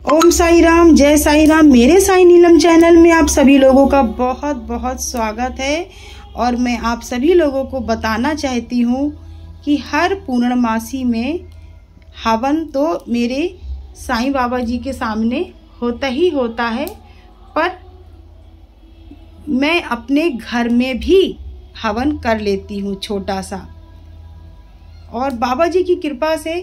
ओम साई राम, जय साई राम। मेरे साई नीलम चैनल में आप सभी लोगों का बहुत बहुत स्वागत है। और मैं आप सभी लोगों को बताना चाहती हूँ कि हर पूर्णमासी में हवन तो मेरे साईं बाबा जी के सामने होता ही होता है, पर मैं अपने घर में भी हवन कर लेती हूँ छोटा सा। और बाबा जी की कृपा से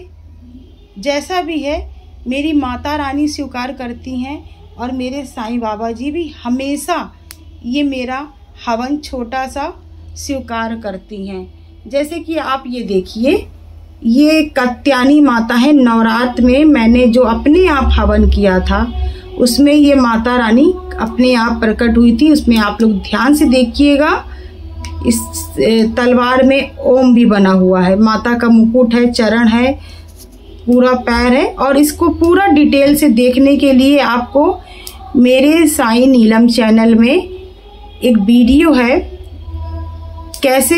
जैसा भी है मेरी माता रानी स्वीकार करती हैं और मेरे साईं बाबा जी भी हमेशा ये मेरा हवन छोटा सा स्वीकार करती हैं। जैसे कि आप ये देखिए, ये कात्यायनी माता है। नवरात्र में मैंने जो अपने आप हवन किया था उसमें ये माता रानी अपने आप प्रकट हुई थी। उसमें आप लोग ध्यान से देखिएगा, इस तलवार में ओम भी बना हुआ है, माता का मुकुट है, चरण है, पूरा पैर है। और इसको पूरा डिटेल से देखने के लिए आपको मेरे साईं नीलम चैनल में एक वीडियो है, कैसे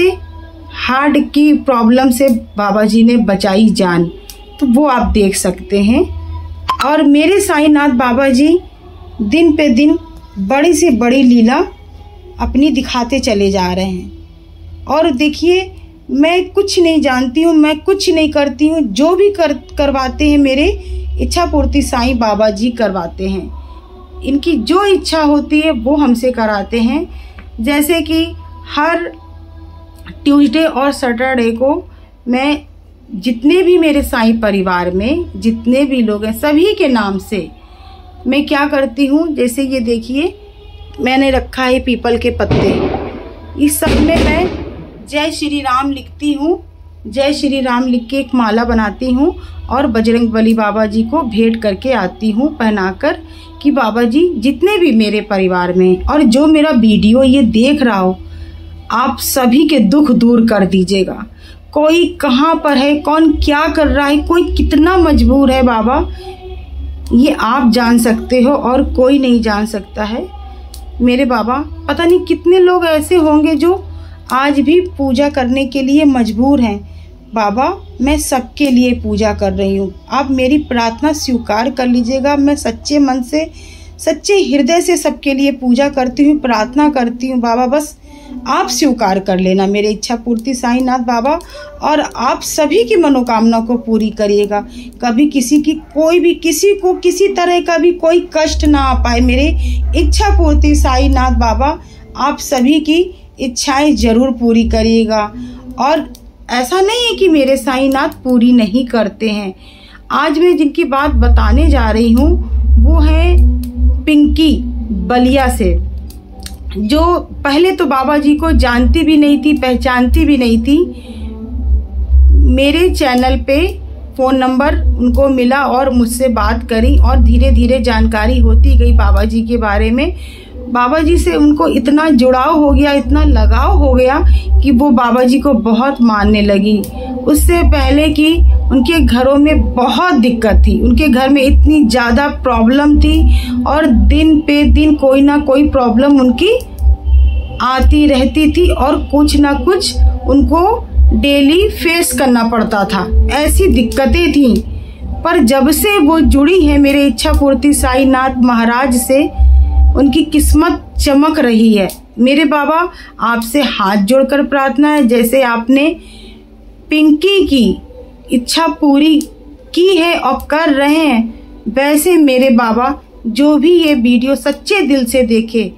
हार्ट की प्रॉब्लम से बाबा जी ने बचाई जान, तो वो आप देख सकते हैं। और मेरे साईनाथ बाबा जी दिन पे दिन बड़ी से बड़ी लीला अपनी दिखाते चले जा रहे हैं। और देखिए, मैं कुछ नहीं जानती हूँ, मैं कुछ नहीं करती हूँ, जो भी करवाते हैं मेरे इच्छा पूर्ति साईं बाबा जी करवाते हैं। इनकी जो इच्छा होती है वो हमसे कराते हैं। जैसे कि हर ट्यूसडे और सैटरडे को मैं जितने भी मेरे साईं परिवार में जितने भी लोग हैं सभी के नाम से मैं क्या करती हूँ, जैसे ये देखिए मैंने रखा है पीपल के पत्ते, इस सब में मैं जय श्री राम लिखती हूँ। जय श्री राम लिख के एक माला बनाती हूँ और बजरंगबली बाबा जी को भेंट करके आती हूँ पहनाकर, कि बाबा जी जितने भी मेरे परिवार में और जो मेरा वीडियो ये देख रहा हो, आप सभी के दुख दूर कर दीजिएगा। कोई कहाँ पर है, कौन क्या कर रहा है, कोई कितना मजबूर है बाबा, ये आप जान सकते हो और कोई नहीं जान सकता है। मेरे बाबा, पता नहीं कितने लोग ऐसे होंगे जो आज भी पूजा करने के लिए मजबूर हैं। बाबा, मैं सबके लिए पूजा कर रही हूँ, आप मेरी प्रार्थना स्वीकार कर लीजिएगा। मैं सच्चे मन से, सच्चे हृदय से सबके लिए पूजा करती हूँ, प्रार्थना करती हूँ। बाबा, बस आप स्वीकार कर लेना मेरी इच्छा पूर्ति साईनाथ बाबा, और आप सभी की मनोकामना को पूरी करिएगा। कभी किसी की, कोई भी किसी को किसी तरह का भी कोई कष्ट ना आ पाए। मेरे इच्छा पूर्ति साईनाथ बाबा, आप सभी की इच्छाएं जरूर पूरी करिएगा। और ऐसा नहीं है कि मेरे साईनाथ पूरी नहीं करते हैं। आज मैं जिनकी बात बताने जा रही हूँ वो है पिंकी बलिया से, जो पहले तो बाबा जी को जानती भी नहीं थी, पहचानती भी नहीं थी। मेरे चैनल पे फ़ोन नंबर उनको मिला और मुझसे बात करी और धीरे धीरे जानकारी होती गई बाबा जी के बारे में। बाबा जी से उनको इतना जुड़ाव हो गया, इतना लगाव हो गया कि वो बाबा जी को बहुत मानने लगी। उससे पहले कि उनके घरों में बहुत दिक्कत थी, उनके घर में इतनी ज़्यादा प्रॉब्लम थी और दिन पे दिन कोई ना कोई प्रॉब्लम उनकी आती रहती थी और कुछ ना कुछ उनको डेली फेस करना पड़ता था, ऐसी दिक्कतें थी। पर जब से वो जुड़ी है मेरे इच्छा पूर्ति साईनाथ महाराज से, उनकी किस्मत चमक रही है। मेरे बाबा, आपसे हाथ जोड़कर प्रार्थना है, जैसे आपने पिंकी की इच्छा पूरी की है और कर रहे हैं, वैसे मेरे बाबा जो भी ये वीडियो सच्चे दिल से देखे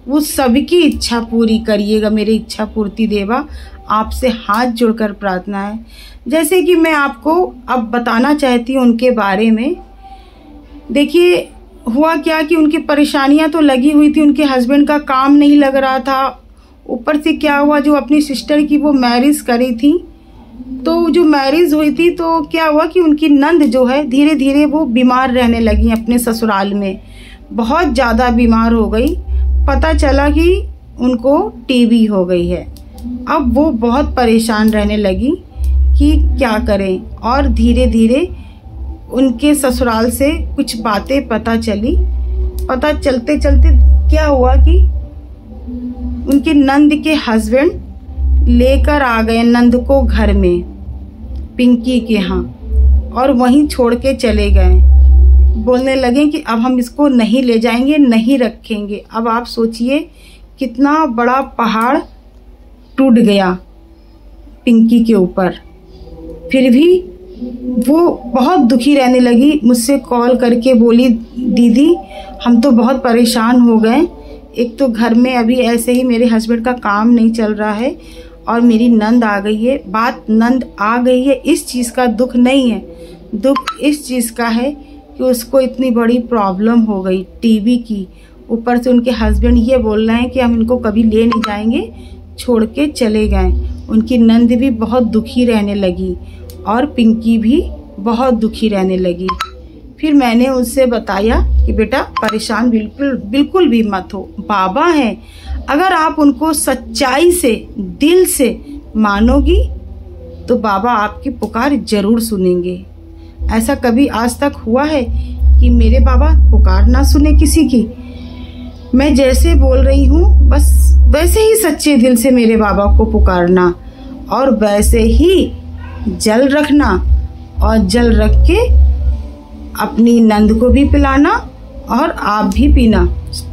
वो सबकी इच्छा पूरी करिएगा। मेरी इच्छा पूर्ति देवा, आपसे हाथ जोड़कर प्रार्थना है। जैसे कि मैं आपको अब बताना चाहती हूँ उनके बारे में। देखिए, हुआ क्या कि उनकी परेशानियां तो लगी हुई थी, उनके हस्बैंड का काम नहीं लग रहा था। ऊपर से क्या हुआ, जो अपनी सिस्टर की वो मैरिज करी थी, तो जो मैरिज हुई थी तो क्या हुआ कि उनकी नंद जो है धीरे धीरे वो बीमार रहने लगी अपने ससुराल में, बहुत ज़्यादा बीमार हो गई। पता चला कि उनको टीबी हो गई है। अब वो बहुत परेशान रहने लगी कि क्या करें, और धीरे धीरे उनके ससुराल से कुछ बातें पता चली। पता चलते चलते क्या हुआ कि उनके नंद के हस्बैंड लेकर आ गए नंद को घर में पिंकी के यहाँ, और वहीं छोड़ के चले गए। बोलने लगे कि अब हम इसको नहीं ले जाएंगे, नहीं रखेंगे। अब आप सोचिए कितना बड़ा पहाड़ टूट गया पिंकी के ऊपर। फिर भी वो बहुत दुखी रहने लगी। मुझसे कॉल करके बोली, दीदी हम तो बहुत परेशान हो गए। एक तो घर में अभी ऐसे ही मेरे हस्बैंड का काम नहीं चल रहा है और मेरी नंद आ गई है। बात नंद आ गई है इस चीज़ का दुख नहीं है, दुख इस चीज़ का है कि उसको इतनी बड़ी प्रॉब्लम हो गई टीबी की। ऊपर से उनके हस्बैंड ये बोल रहे हैं कि हम इनको कभी ले नहीं जाएंगे, छोड़ के चले गए। उनकी नंद भी बहुत दुखी रहने लगी और पिंकी भी बहुत दुखी रहने लगी। फिर मैंने उससे बताया कि बेटा परेशान बिल्कुल भी मत हो, बाबा हैं, अगर आप उनको सच्चाई से दिल से मानोगी तो बाबा आपकी पुकार जरूर सुनेंगे। ऐसा कभी आज तक हुआ है कि मेरे बाबा पुकार ना सुने किसी की? मैं जैसे बोल रही हूँ बस वैसे ही सच्चे दिल से मेरे बाबा को पुकारना और वैसे ही जल रखना और जल रख के अपनी नंद को भी पिलाना और आप भी पीना,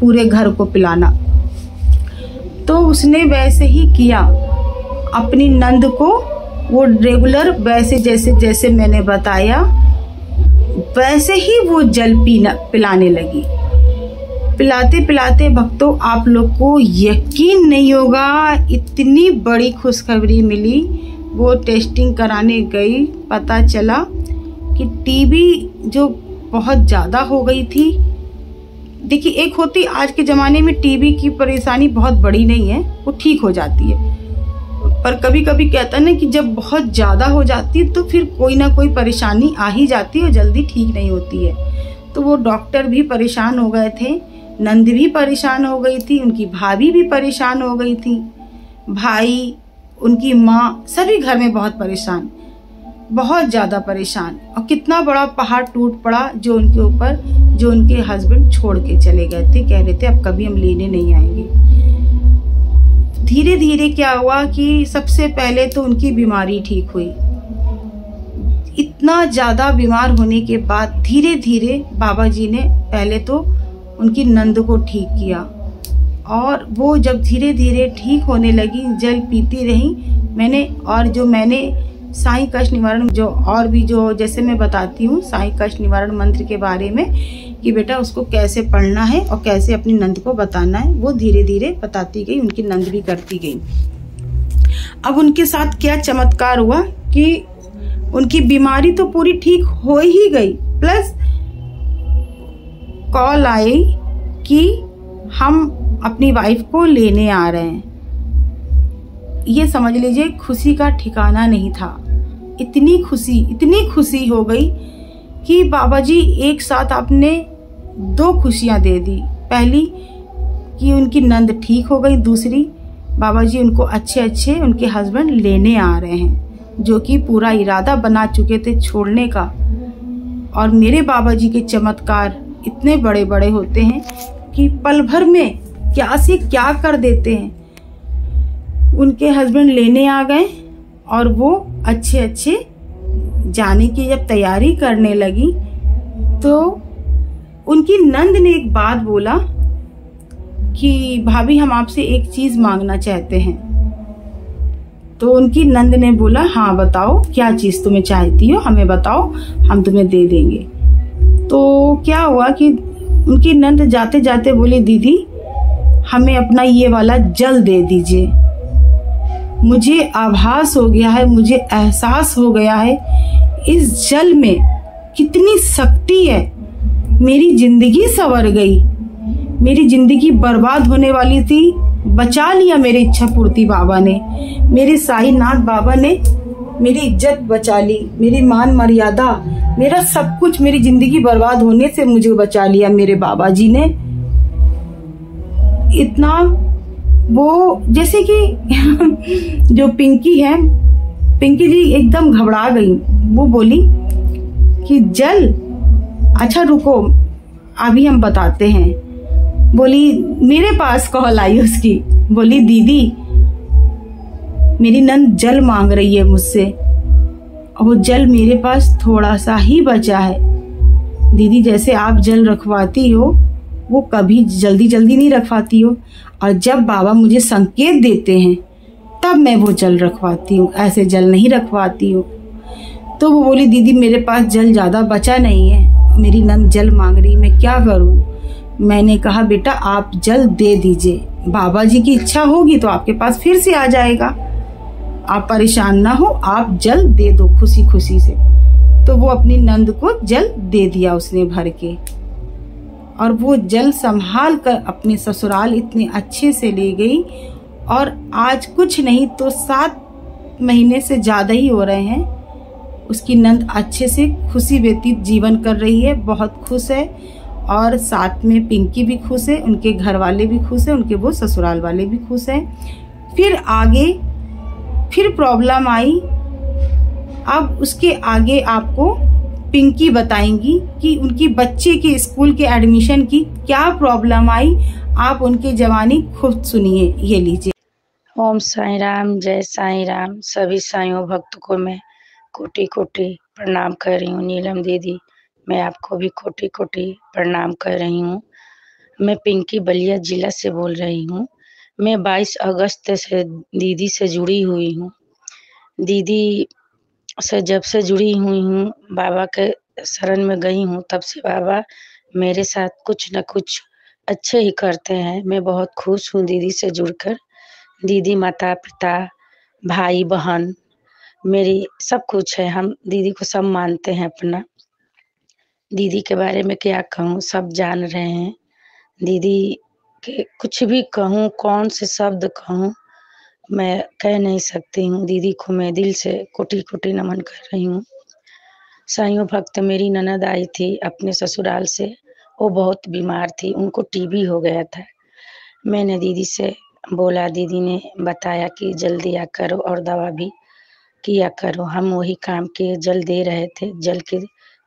पूरे घर को पिलाना। तो उसने वैसे ही किया। अपनी नंद को वो रेगुलर वैसे जैसे मैंने बताया वैसे ही वो जल पिलाने लगी। पिलाते पिलाते भक्तों आप लोग को यकीन नहीं होगा इतनी बड़ी खुशखबरी मिली। वो टेस्टिंग कराने गई, पता चला कि टीबी जो बहुत ज़्यादा हो गई थी। देखिए एक होती आज के ज़माने में टीबी की परेशानी बहुत बड़ी नहीं है, वो ठीक हो जाती है, पर कभी कभी कहता है ना कि जब बहुत ज़्यादा हो जाती है तो फिर कोई ना कोई परेशानी आ ही जाती है और जल्दी ठीक नहीं होती है। तो वो डॉक्टर भी परेशान हो गए थे, नंद भी परेशान हो गई थी, उनकी भाभी भी परेशान हो गई थी, भाई, उनकी माँ, सभी घर में बहुत परेशान, बहुत ज़्यादा परेशान। और कितना बड़ा पहाड़ टूट पड़ा जो उनके ऊपर, जो उनके हस्बैंड छोड़ के चले गए थे, कह रहे थे अब कभी हम लेने नहीं आएंगे। धीरे धीरे क्या हुआ कि सबसे पहले तो उनकी बीमारी ठीक हुई। इतना ज़्यादा बीमार होने के बाद धीरे धीरे बाबा जी ने पहले तो उनकी नंद को ठीक किया और वो जब धीरे धीरे ठीक होने लगी, जल पीती रही। मैंने साईं कष्ट निवारण जो और भी जो जैसे मैं बताती हूँ साईं कष्ट निवारण मंत्र के बारे में कि बेटा उसको कैसे पढ़ना है और कैसे अपनी नंद को बताना है, वो धीरे धीरे बताती गई, उनकी नंद भी करती गई। अब उनके साथ क्या चमत्कार हुआ कि उनकी बीमारी तो पूरी ठीक हो ही गई, प्लस कॉल आई कि हम अपनी वाइफ को लेने आ रहे हैं। ये समझ लीजिए खुशी का ठिकाना नहीं था। इतनी खुशी हो गई कि बाबा जी एक साथ आपने 2 खुशियां दे दी। पहली कि उनकी नंद ठीक हो गई, दूसरी बाबा जी उनको अच्छे उनके हस्बैंड लेने आ रहे हैं, जो कि पूरा इरादा बना चुके थे छोड़ने का। और मेरे बाबा जी के चमत्कार इतने बड़े बड़े होते हैं कि पल भर में क्या से क्या कर देते हैं। उनके हस्बैंड लेने आ गए और वो अच्छे जाने की जब तैयारी करने लगी तो उनकी नंद ने एक बात बोला कि भाभी हम आपसे एक चीज मांगना चाहते हैं। तो उनकी नंद ने बोला हाँ बताओ क्या चीज तुम्हें चाहती हो, हमें बताओ हम तुम्हें दे देंगे। तो क्या हुआ कि उनकी नंद जाते जाते बोली दीदी हमें अपना ये वाला जल दे दीजिए। मुझे आभास हो गया है, मुझे एहसास हो गया है इस जल में कितनी शक्ति है। मेरी जिंदगी संवर गई, मेरी जिंदगी बर्बाद होने वाली थी, बचा लिया मेरी इच्छा पूर्ति बाबा ने, मेरे साईनाथ बाबा ने मेरी इज्जत बचा ली, मेरी मान मर्यादा, मेरा सब कुछ, मेरी जिंदगी बर्बाद होने से मुझे बचा लिया मेरे बाबा जी ने। इतना वो जैसे कि जो पिंकी है, पिंकी जी एकदम घबरा गई। वो बोली कि जल, अच्छा रुको अभी हम बताते हैं। बोली मेरे पास कॉल आई उसकी, बोली दीदी मेरी नंद जल मांग रही है मुझसे और वो जल मेरे पास थोड़ा सा ही बचा है, दीदी जैसे आप जल रखवाती हो वो कभी जल्दी जल्दी नहीं रखवाती हो, और जब बाबा मुझे संकेत देते हैं तब मैं वो जल रखवाती हूँ, ऐसे जल नहीं रखवाती हूँ। तो वो बोली दीदी मेरे पास जल ज़्यादा बचा नहीं है, मेरी नंद जल मांग रही, मैं क्या करूँ। मैंने कहा बेटा आप जल दे दीजिए, बाबा जी की इच्छा होगी तो आपके पास फिर से आ जाएगा, आप परेशान ना हो, आप जल दे दो खुशी खुशी से। तो वो अपनी नंद को जल दे दिया उसने भर के, और वो जल संभाल कर अपने ससुराल इतने अच्छे से ले गई। और आज कुछ नहीं तो 7 महीने से ज़्यादा ही हो रहे हैं, उसकी नंद अच्छे से खुशी व्यतीत जीवन कर रही है, बहुत खुश है। और साथ में पिंकी भी खुश है, उनके घर वाले भी खुश है, उनके वो ससुराल वाले भी खुश हैं। फिर आगे फिर प्रॉब्लम आई। अब उसके आगे आपको पिंकी बताएंगी कि उनकी बच्चे के स्कूल के एडमिशन की क्या प्रॉब्लम आई। आप उनकी जवानी खुद सुनिए, ये लीजिए। ओम साईं राम, जय साईं राम। सभी साईं भक्तों को मैं कोटि कोटि प्रणाम कर रही हूँ। नीलम दीदी मैं आपको भी कोटि कोटि प्रणाम कर रही हूँ। मैं पिंकी बलिया जिला से बोल रही हूँ। मैं 22 अगस्त से दीदी से जुड़ी हुई हूँ। दीदी से जब से जुड़ी हुई हूँ, बाबा के शरण में गई हूँ, तब से बाबा मेरे साथ कुछ न कुछ अच्छे ही करते हैं। मैं बहुत खुश हूँ दीदी से जुड़कर। दीदी माता पिता भाई बहन मेरी सब कुछ है, हम दीदी को सब मानते हैं अपना। दीदी के बारे में क्या कहूँ, सब जान रहे हैं। दीदी के कुछ भी कहूँ, कौन से शब्द कहूँ, मैं कह नहीं सकती हूँ। दीदी को मैं दिल से कोटि कोटि नमन कर रही हूँ। साईं भक्त मेरी ननद आई थी अपने ससुराल से, वो बहुत बीमार थी, उनको टीबी हो गया था। मैंने दीदी से बोला, दीदी ने बताया कि जल दिया करो और दवा भी किया करो। हम वही काम किए, जल दे रहे थे। जल के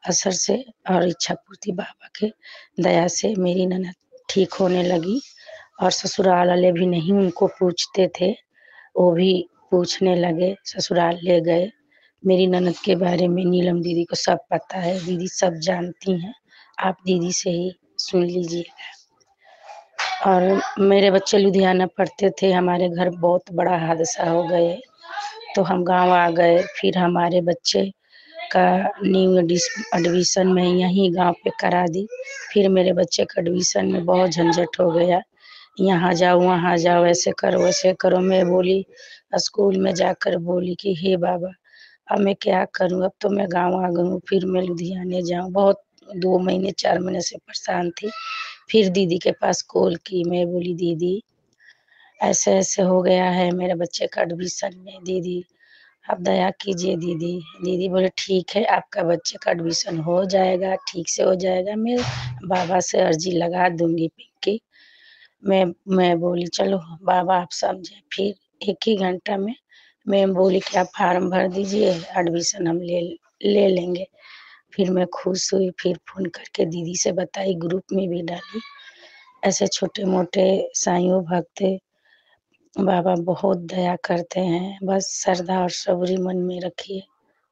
असर से और इच्छा पूर्ति बाबा के दया से मेरी ननद ठीक होने लगी। और ससुराल वाले भी नहीं उनको पूछते थे, वो भी पूछने लगे, ससुराल ले गए। मेरी ननद के बारे में नीलम दीदी को सब पता है, दीदी सब जानती हैं। आप दीदी से ही सुन लीजिएगा। और मेरे बच्चे लुधियाना पढ़ते थे, हमारे घर बहुत बड़ा हादसा हो गए तो हम गांव आ गए। फिर हमारे बच्चे का न्यू एडमिशन में यहीं गांव पे करा दी। फिर मेरे बच्चे का एडमिशन में बहुत झंझट हो गया, यहाँ जाओ वहाँ जाओ, ऐसे करो वैसे करो। मैं बोली स्कूल में जाकर बोली कि हे बाबा अब मैं क्या करूँ, अब तो मैं गांव आ गई हूँ, फिर मैं लुधियाने जाऊँ। बहुत 2 महीने 4 महीने से परेशान थी। फिर दीदी के पास कॉल की, मैं बोली दीदी ऐसे ऐसे हो गया है मेरे बच्चे का एडमिशन में, दीदी आप दया कीजिए दीदी। दीदी बोले ठीक है, आपका बच्चे का एडमिशन हो जाएगा, ठीक से हो जाएगा, मैं बाबा से अर्जी लगा दूंगी पिंकी। मैं बोली चलो बाबा आप समझे। फिर 1 ही घंटा में मैं बोली कि आप फार्म भर दीजिए, एडमिशन हम ले लेंगे। फिर मैं खुश हुई, फिर फोन करके दीदी से बताई, ग्रुप में भी डाली। ऐसे छोटे मोटे साईं भक्त बाबा बहुत दया करते हैं, बस श्रद्धा और सबरी मन में रखिए,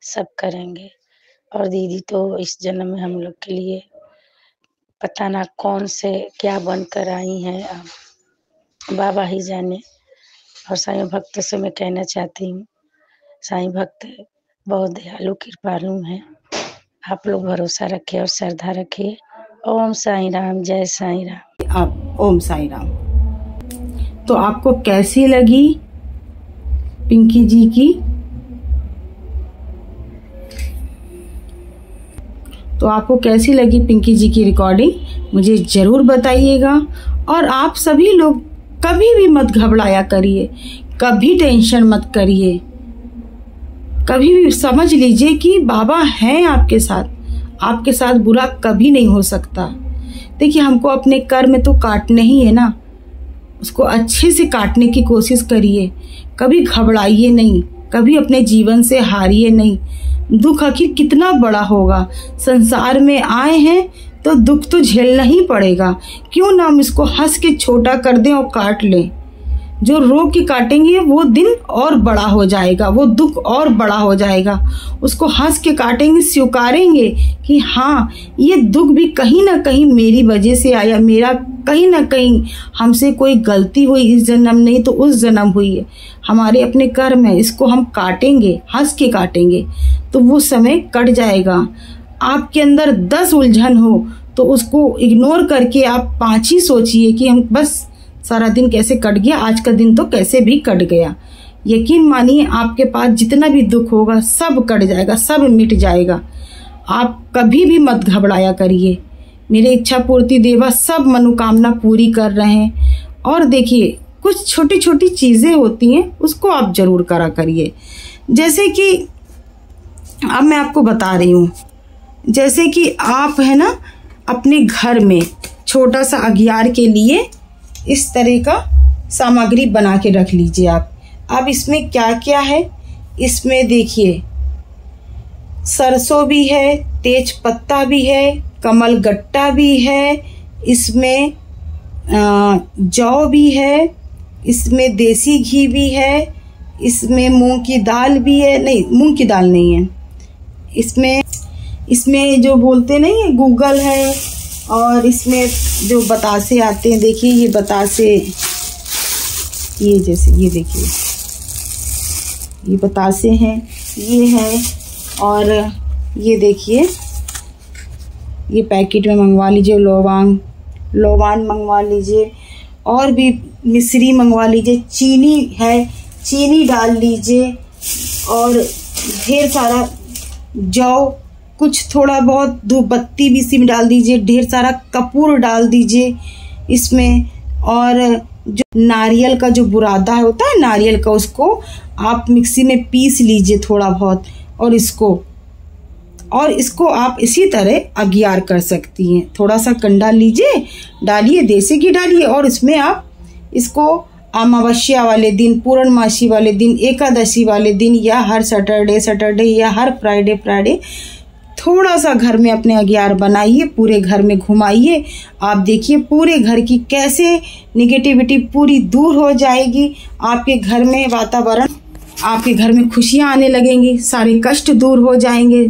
सब करेंगे। और दीदी तो इस जन्म में हम लोग के लिए पता ना कौन से क्या बनकर आई हैं, अब बाबा ही जाने। और साईं भक्त से मैं कहना चाहती हूँ, साईं भक्त बहुत दयालु कृपालु हैं। आप लोग भरोसा रखिए और श्रद्धा रखिए। ओम साईं राम, जय साईं राम। आप ओम साईं राम। तो आपको कैसी लगी पिंकी जी की? तो आपको कैसी लगी पिंकी जी की रिकॉर्डिंग, मुझे ज़रूर बताइएगा। और आप सभी लोग कभी भी मत घबराया करिए, कभी टेंशन मत करिए, कभी भी समझ लीजिए कि बाबा हैं आपके साथ बुरा कभी नहीं हो सकता। देखिए हमको अपने कर्म तो काटने ही है ना, उसको अच्छे से काटने की कोशिश करिए। कभी घबराइए नहीं, कभी अपने जीवन से हारिए नहीं। दुख आखिर कितना बड़ा होगा, संसार में आए हैं तो दुख तो झेलना ही पड़ेगा। क्यों ना हम इसको हंस के छोटा कर दें और काट लें। जो रो के काटेंगे वो दिन और बड़ा हो जाएगा, वो दुख और बड़ा हो जाएगा। उसको हंस के काटेंगे, स्वीकारेंगे कि हाँ ये दुख भी कहीं ना कहीं मेरी वजह से आया, मेरा कहीं ना कहीं हमसे कोई गलती हुई, इस जन्म नहीं तो उस जन्म हुई है, हमारे अपने कर्म है, इसको हम काटेंगे, हंस के काटेंगे तो वो समय कट जाएगा। आपके अंदर 10 उलझन हो तो उसको इग्नोर करके आप 5 ही सोचिए कि हम बस सारा दिन कैसे कट गया, आज का दिन तो कैसे भी कट गया। यकीन मानिए आपके पास जितना भी दुख होगा सब कट जाएगा, सब मिट जाएगा। आप कभी भी मत घबराया करिए, मेरे इच्छा पूर्ति देवा सब मनोकामना पूरी कर रहे हैं। और देखिए कुछ छोटी छोटी चीज़ें होती हैं उसको आप जरूर करा करिए। जैसे कि अब मैं आपको बता रही हूँ, जैसे कि आप है ना अपने घर में छोटा सा अगियार के लिए इस तरह का सामग्री बना के रख लीजिए आप। अब इसमें क्या क्या है, इसमें देखिए सरसों भी है, तेज पत्ता भी है, कमल गट्टा भी है, इसमें जौ भी है, इसमें देसी घी भी है, इसमें मूंग की दाल भी है, नहीं मूंग की दाल नहीं है, इसमें जो बोलते नहीं है गूगल है, और इसमें जो बतासे आते हैं, देखिए ये बतासे, ये जैसे ये देखिए ये बतासे हैं, ये है, और ये देखिए ये पैकेट में मंगवा लीजिए, लोवान मंगवा लीजिए, और भी मिश्री मंगवा लीजिए, चीनी है चीनी डाल लीजिए, और ढेर सारा जौ, कुछ थोड़ा बहुत धूप बत्ती भी इसी में डाल दीजिए, ढेर सारा कपूर डाल दीजिए इसमें, और जो नारियल का जो बुरादा होता है नारियल का, उसको आप मिक्सी में पीस लीजिए थोड़ा बहुत, और इसको आप इसी तरह अगियार कर सकती हैं। थोड़ा सा कंडा लीजिए, डालिए, देसी घी डालिए, और इसमें आप इसको अमावस्या वाले दिन, पूर्णमासी वाले दिन, एकादशी वाले दिन, या हर सैटरडे या हर फ्राइडे थोड़ा सा घर में अपने अगियार बनाइए, पूरे घर में घुमाइए। आप देखिए पूरे घर की कैसे निगेटिविटी पूरी दूर हो जाएगी, आपके घर में वातावरण, आपके घर में खुशियां आने लगेंगी, सारे कष्ट दूर हो जाएंगे।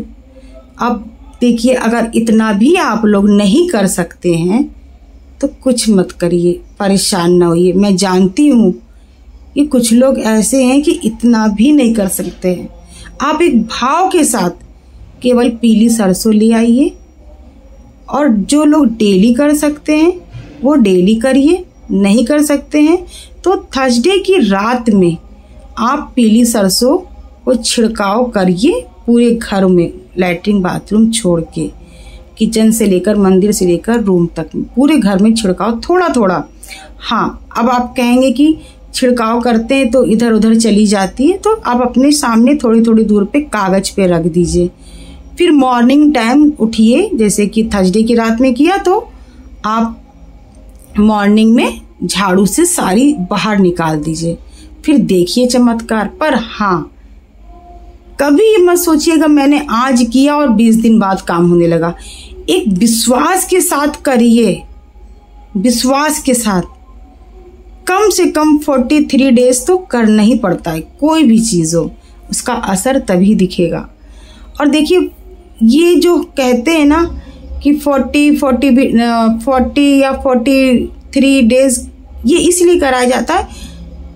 अब देखिए अगर इतना भी आप लोग नहीं कर सकते हैं तो कुछ मत करिए, परेशान ना होइए। मैं जानती हूँ कि कुछ लोग ऐसे हैं कि इतना भी नहीं कर सकते हैं। आप एक भाव के साथ केवल पीली सरसों ले आइए, और जो लोग डेली कर सकते हैं वो डेली करिए, नहीं कर सकते हैं तो थर्सडे की रात में आप पीली सरसों को छिड़काव करिए पूरे घर में, लैट्रिन बाथरूम छोड़ के, किचन से लेकर मंदिर से लेकर रूम तक पूरे घर में छिड़काव थोड़ा थोड़ा। हाँ, अब आप कहेंगे कि छिड़काव करते हैं तो इधर उधर चली जाती है, तो आप अपने सामने थोड़ी थोड़ी दूर पे कागज पे रख दीजिए। फिर मॉर्निंग टाइम उठिए, जैसे कि थर्सडे की रात में किया तो आप मॉर्निंग में झाड़ू से सारी बाहर निकाल दीजिए, फिर देखिए चमत्कार। पर हाँ, कभी ये मत सोचिएगा मैंने आज किया और 20 दिन बाद काम होने लगा। एक विश्वास के साथ करिए, विश्वास के साथ। कम से कम 43 डेज तो करना ही पड़ता है, कोई भी चीज़ हो उसका असर तभी दिखेगा। और देखिए ये जो कहते हैं ना कि 40 या 43 डेज, ये इसलिए कराया जाता है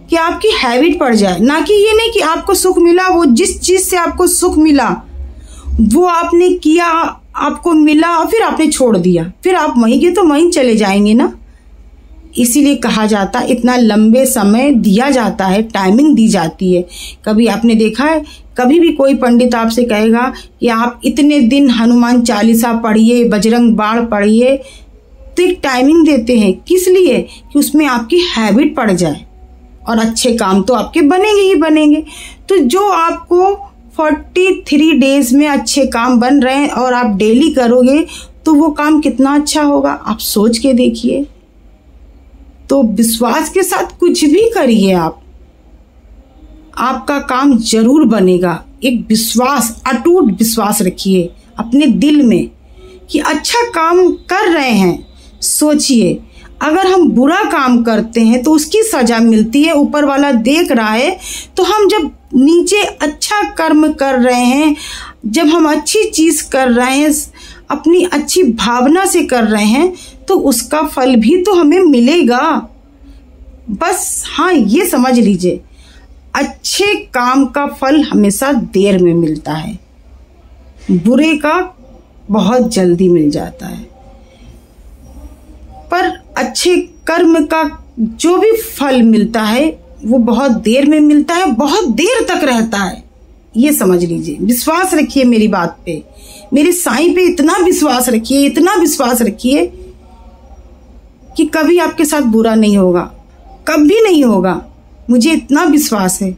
कि आपकी हैबिट पड़ जाए, ना कि ये नहीं कि आपको सुख मिला, वो जिस चीज़ से आपको सुख मिला वो आपने किया, आपको मिला और फिर आपने छोड़ दिया, फिर आप वहीं के तो वहीं चले जाएंगे ना। इसीलिए कहा जाता है, इतना लंबे समय दिया जाता है, टाइमिंग दी जाती है। कभी आपने देखा है, कभी भी कोई पंडित आपसे कहेगा कि आप इतने दिन हनुमान चालीसा पढ़िए, बजरंग बाण पढ़िए, तो एक टाइमिंग देते हैं। किस लिए? कि उसमें आपकी हैबिट पड़ जाए और अच्छे काम तो आपके बनेंगे ही बनेंगे। तो जो आपको 43 डेज में अच्छे काम बन रहे हैं और आप डेली करोगे तो वो काम कितना अच्छा होगा, आप सोच के देखिए। तो विश्वास के साथ कुछ भी करिए, आपका काम जरूर बनेगा। एक विश्वास, अटूट विश्वास रखिए अपने दिल में कि अच्छा काम कर रहे हैं। सोचिए अगर हम बुरा काम करते हैं तो उसकी सजा मिलती है, ऊपर वाला देख रहा है। तो हम जब नीचे अच्छा कर्म कर रहे हैं, जब हम अच्छी चीज कर रहे हैं, अपनी अच्छी भावना से कर रहे हैं, तो उसका फल भी तो हमें मिलेगा। बस हाँ, ये समझ लीजिए, अच्छे काम का फल हमेशा देर में मिलता है, बुरे का बहुत जल्दी मिल जाता है। पर अच्छे कर्म का जो भी फल मिलता है वो बहुत देर में मिलता है, बहुत देर तक रहता है। ये समझ लीजिए, विश्वास रखिए मेरी बात पे, मेरे साईं पे इतना विश्वास रखिए, इतना विश्वास रखिए कि कभी आपके साथ बुरा नहीं होगा, कभी नहीं होगा। मुझे इतना विश्वास है।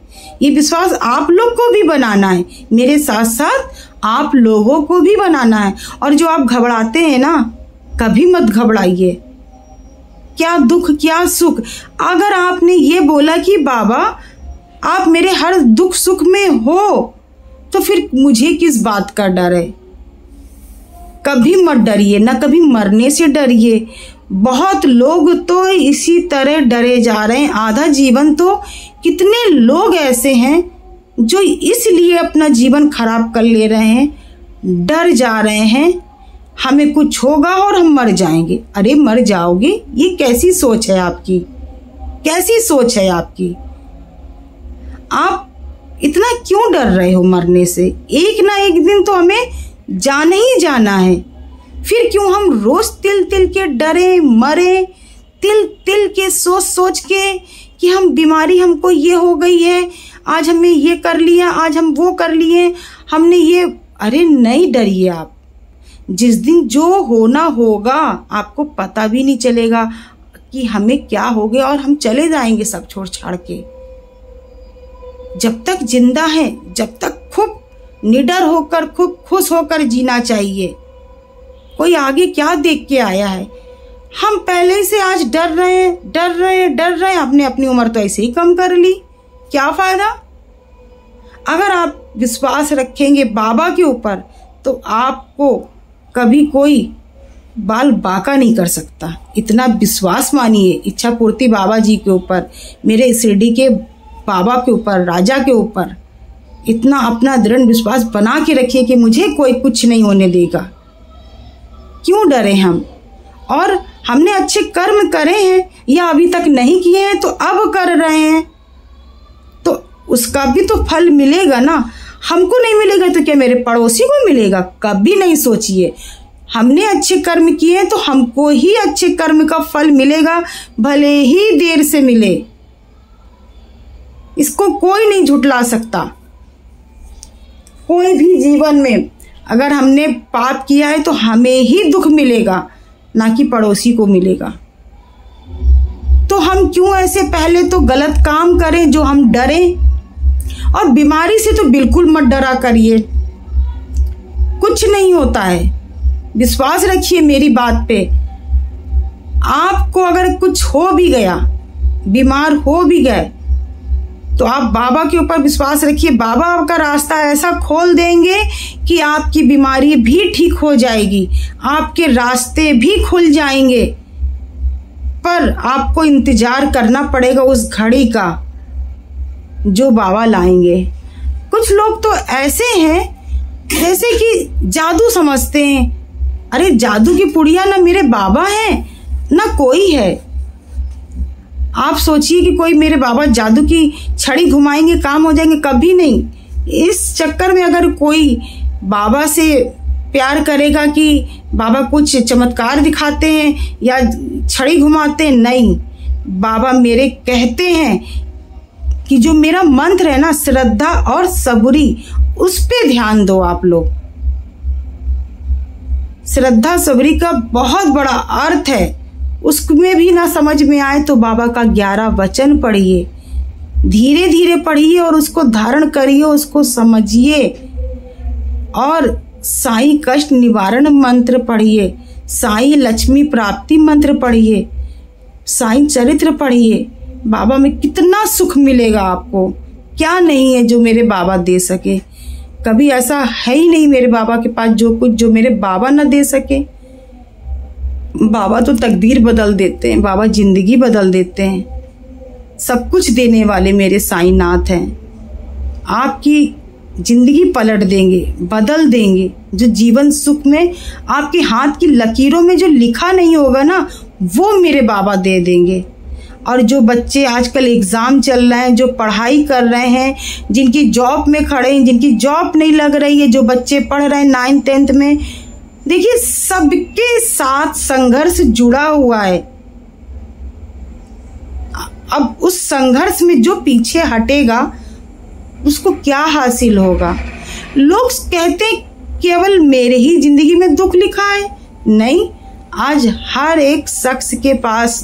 ये विश्वास आप लोग को भी बनाना है, मेरे साथ साथ आप लोगों को भी बनाना है। और जो आप घबराते हैं ना, कभी मत घबराइए। क्या दुख क्या सुख, अगर आपने ये बोला कि बाबा आप मेरे हर दुख सुख में हो, तो फिर मुझे किस बात का डर है। कभी मत डरिए, ना कभी मरने से डरिए। बहुत लोग तो इसी तरह डरे जा रहे हैं। आधा जीवन तो कितने लोग ऐसे हैं जो इसलिए अपना जीवन खराब कर ले रहे हैं, डर जा रहे हैं हमें कुछ होगा और हम मर जाएंगे। अरे मर जाओगे, ये कैसी सोच है आपकी, कैसी सोच है आपकी। आप इतना क्यों डर रहे हो मरने से? एक ना एक दिन तो हमें जाना ही जाना है। फिर क्यों हम रोज तिल तिल के डरे मरे, तिल तिल के सोच सोच के कि हम बीमारी हमको ये हो गई है, आज हमने ये कर लिया, आज हम वो कर लिए, हमने ये। अरे नहीं डरिए आप, जिस दिन जो होना होगा आपको पता भी नहीं चलेगा कि हमें क्या हो गया, और हम चले जाएंगे सब छोड़ छाड़ के। जब तक जिंदा है, जब तक खूब निडर होकर, खूब खुश होकर जीना चाहिए। कोई आगे क्या देख के आया है? हम पहले से आज डर रहे हैं, डर रहे हैं, डर रहे हैं। आपने अपनी उम्र तो ऐसे ही कम कर ली, क्या फायदा? अगर आप विश्वास रखेंगे बाबा के ऊपर तो आपको कभी कोई बाल बांका नहीं कर सकता। इतना विश्वास मानिए इच्छा पूर्ति बाबा जी के ऊपर, मेरे शिरडी के बाबा के ऊपर, राजा के ऊपर। इतना अपना दृढ़ विश्वास बना के रखिए कि मुझे कोई कुछ नहीं होने देगा। क्यों डरे हम? और हमने अच्छे कर्म करे हैं या अभी तक नहीं किए हैं तो अब कर रहे हैं, तो उसका भी तो फल मिलेगा ना। हमको नहीं मिलेगा तो क्या मेरे पड़ोसी को मिलेगा? कभी नहीं सोचिए। हमने अच्छे कर्म किए हैं तो हमको ही अच्छे कर्म का फल मिलेगा, भले ही देर से मिले। इसको कोई नहीं झुठला सकता। कोई भी जीवन में अगर हमने पाप किया है तो हमें ही दुख मिलेगा, ना कि पड़ोसी को मिलेगा। तो हम क्यों ऐसे पहले तो गलत काम करें जो हम डरें? और बीमारी से तो बिल्कुल मत डरा करिए, कुछ नहीं होता है। विश्वास रखिए मेरी बात पे। आपको अगर कुछ हो भी गया, बीमार हो भी गए, तो आप बाबा के ऊपर विश्वास रखिए। बाबा आपका रास्ता ऐसा खोल देंगे कि आपकी बीमारी भी ठीक हो जाएगी, आपके रास्ते भी खुल जाएंगे। पर आपको इंतजार करना पड़ेगा उस घड़ी का जो बाबा लाएंगे। कुछ लोग तो ऐसे हैं जैसे कि जादू समझते हैं। अरे जादू की पुड़िया ना मेरे बाबा हैं ना कोई है। आप सोचिए कि कोई मेरे बाबा जादू की छड़ी घुमाएंगे काम हो जाएंगे, कभी नहीं। इस चक्कर में अगर कोई बाबा से प्यार करेगा कि बाबा कुछ चमत्कार दिखाते हैं या छड़ी घुमाते हैं, नहीं। बाबा मेरे कहते हैं कि जो मेरा मंत्र है ना, श्रद्धा और सबूरी, उस पे ध्यान दो आप लोग। श्रद्धा सबरी का बहुत बड़ा अर्थ है, उसमें भी ना समझ में आए तो बाबा का 11 वचन पढ़िए, धीरे धीरे पढ़िए और उसको धारण करिए, उसको समझिए। और साईं कष्ट निवारण मंत्र पढ़िए, साईं लक्ष्मी प्राप्ति मंत्र पढ़िए, साईं चरित्र पढ़िए। बाबा में कितना सुख मिलेगा आपको, क्या नहीं है जो मेरे बाबा दे सके। कभी ऐसा है ही नहीं मेरे बाबा के पास जो कुछ जो मेरे बाबा न दे सके। बाबा तो तकदीर बदल देते हैं, बाबा जिंदगी बदल देते हैं। सब कुछ देने वाले मेरे साईंनाथ हैं। आपकी जिंदगी पलट देंगे, बदल देंगे। जो जीवन सुख में आपके हाथ की लकीरों में जो लिखा नहीं होगा ना, वो मेरे बाबा दे देंगे। और जो बच्चे आजकल एग्ज़ाम चल रहे हैं, जो पढ़ाई कर रहे हैं, जिनकी जॉब में खड़े हैं, जिनकी जॉब नहीं लग रही है, जो बच्चे पढ़ रहे हैं 9th 10th में, देखिए सबके साथ संघर्ष जुड़ा हुआ है। अब उस संघर्ष में जो पीछे हटेगा उसको क्या हासिल होगा। लोग कहते हैं केवल मेरे ही जिंदगी में दुख लिखा है। नहीं, आज हर एक शख्स के पास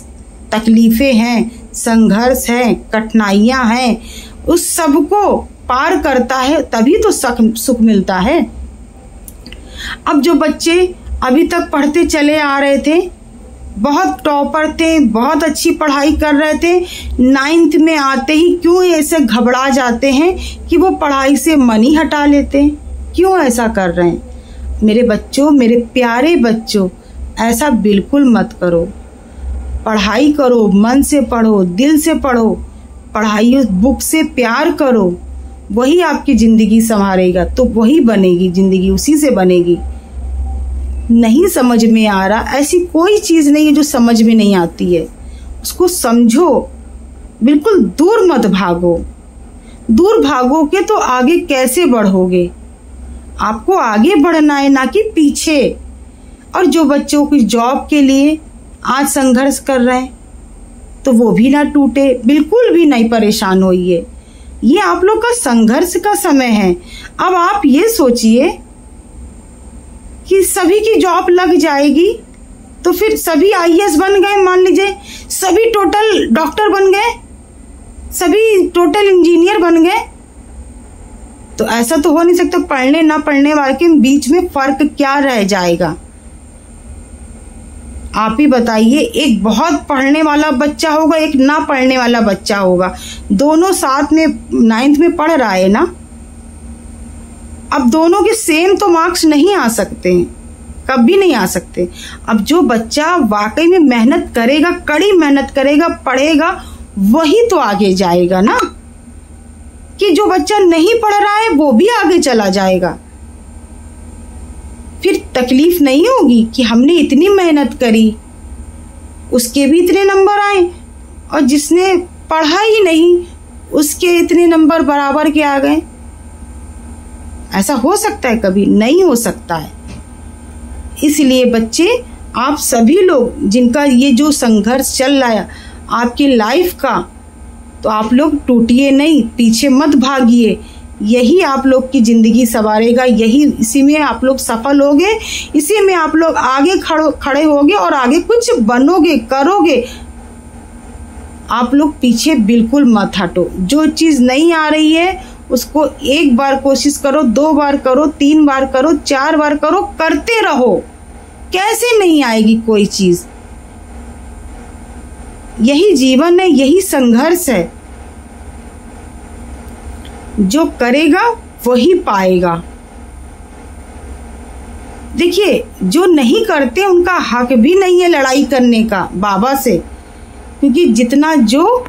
तकलीफें हैं, संघर्ष हैं, कठिनाइयां हैं। उस सब को पार करता है तभी तो सुख मिलता है। अब जो बच्चे अभी तक पढ़ते चले आ रहे थे, बहुत टॉपर थे, बहुत अच्छी पढ़ाई कर रहे थे, 9th में आते ही क्यों ऐसे घबरा जाते हैं कि वो पढ़ाई से मन ही हटा लेते हैं? क्यों ऐसा कर रहे हैं? मेरे बच्चों, मेरे प्यारे बच्चों, ऐसा बिल्कुल मत करो। पढ़ाई करो, मन से पढ़ो, दिल से पढ़ो, पढ़ाई बुक से प्यार करो, वही आपकी ज़िंदगी संवारेगा। तो वही बनेगी ज़िंदगी, उसी से बनेगी। नहीं समझ में आ रहा, ऐसी कोई चीज़ नहीं है जो समझ में नहीं आती है। उसको समझो, बिल्कुल दूर मत भागो। दूर भागोगे तो आगे कैसे बढ़ोगे? आपको आगे बढ़ना है, ना कि पीछे। और जो बच्चों की जॉब के लिए आज संघर्ष कर रहे हैं, तो वो भी ना टूटे, बिल्कुल भी नहीं परेशान होइए। ये आप लोग का संघर्ष का समय है। अब आप ये सोचिए कि सभी की जॉब लग जाएगी तो फिर सभी आईएएस बन गए, मान लीजिए सभी टोटल डॉक्टर बन गए, सभी टोटल इंजीनियर बन गए, तो ऐसा तो हो नहीं सकता। पढ़ने ना पढ़ने वाले के बीच में फर्क क्या रह जाएगा? आप ही बताइए। एक बहुत पढ़ने वाला बच्चा होगा, एक ना पढ़ने वाला बच्चा होगा, दोनों साथ में 9th में पढ़ रहा है ना। अब दोनों के सेम तो मार्क्स नहीं आ सकते हैं, कभी नहीं आ सकते। अब जो बच्चा वाकई में मेहनत करेगा, कड़ी मेहनत करेगा, पढ़ेगा, वही तो आगे जाएगा ना, कि जो बच्चा नहीं पढ़ रहा है वो भी आगे चला जाएगा। फिर तकलीफ नहीं होगी कि हमने इतनी मेहनत करी, उसके भी इतने नंबर आए, और जिसने पढ़ा ही नहीं उसके इतने नंबर बराबर के आ गए। ऐसा हो सकता है? कभी नहीं हो सकता है। इसलिए बच्चे, आप सभी लोग जिनका ये जो संघर्ष चल रहा है आपकी लाइफ का, तो आप लोग टूटिए नहीं, पीछे मत भागिए। यही आप लोग की जिंदगी संवारेगा, यही, इसी में आप लोग सफल होगे, इसी में आप लोग आगे खड़े होगे और आगे कुछ बनोगे, करोगे। आप लोग पीछे बिल्कुल मत हटो। जो चीज़ नहीं आ रही है उसको एक बार कोशिश करो, 2 बार करो, 3 बार करो, 4 बार करो, करते रहो। कैसे नहीं आएगी कोई चीज़? यही जीवन है, यही संघर्ष है। जो करेगा वही पाएगा। देखिए, जो नहीं करते उनका हक भी नहीं है लड़ाई करने का बाबा से, क्योंकि जितना जो